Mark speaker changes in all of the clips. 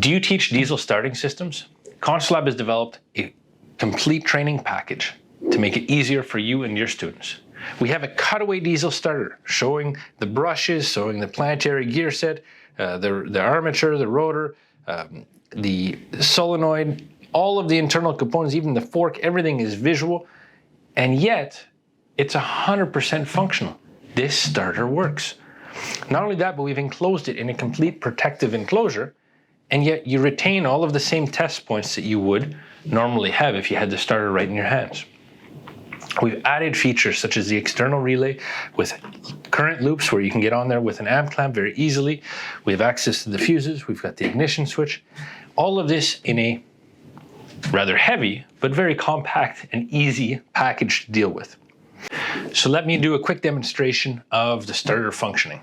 Speaker 1: Do you teach diesel starting systems? ConsuLab has developed a complete training package to make it easier for you and your students. We have a Cutaway diesel starter showing the brushes, showing the planetary gear set, the armature, the rotor, the solenoid, all of the internal components, even the fork, everything is visual, and yet it's 100% functional. This starter works. Not only that, but we've enclosed it in a complete protective enclosure, and yet you retain all of the same test points that you would normally have if you had the starter right in your hands. We've added features such as the external relay with current loops where you can get on there with an amp clamp very easily. We have access to the fuses. We've got the ignition switch. All of this in a rather heavy, but very compact and easy package to deal with. So let me do a quick demonstration of the starter functioning.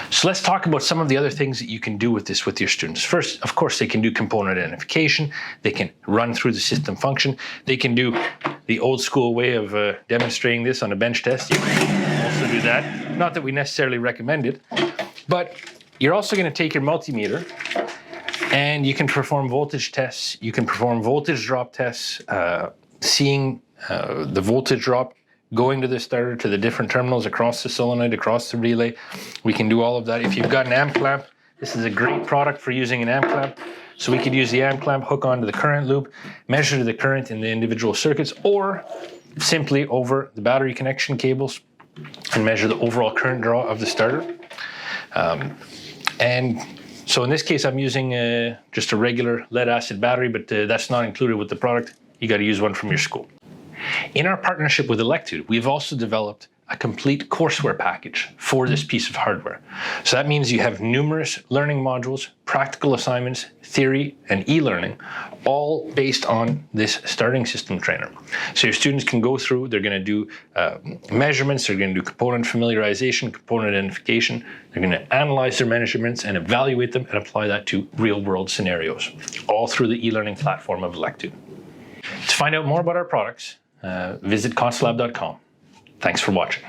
Speaker 1: So let's talk about some of the other things that you can do with this with your students. First, of course, they can do component identification. They can run through the system function. They can do the old school way of demonstrating this on a bench test. You can also do that. Not that we necessarily recommend it, but you're also going to take your multimeter and you can perform voltage tests. You can perform voltage drop tests, seeing the voltage drop going to the starter, to the different terminals across the solenoid, across the relay. We can do all of that. If you've got an amp clamp, this is a great product for using an amp clamp. So we could use the amp clamp, hook onto the current loop, measure the current in the individual circuits, or simply over the battery connection cables and measure the overall current draw of the starter. And so in this case, I'm using just a regular lead acid battery, but that's not included with the product. You got to use one from your school. In our partnership with Electude, we've also developed a complete courseware package for this piece of hardware. So that means you have numerous learning modules, practical assignments, theory, and e-learning, all based on this starting system trainer. So your students can go through, they're going to do measurements, they're going to do component familiarization, component identification, they're going to analyze their measurements and evaluate them and apply that to real-world scenarios, all through the e-learning platform of Electude. To find out more about our products, visit consulab.com. Thanks for watching.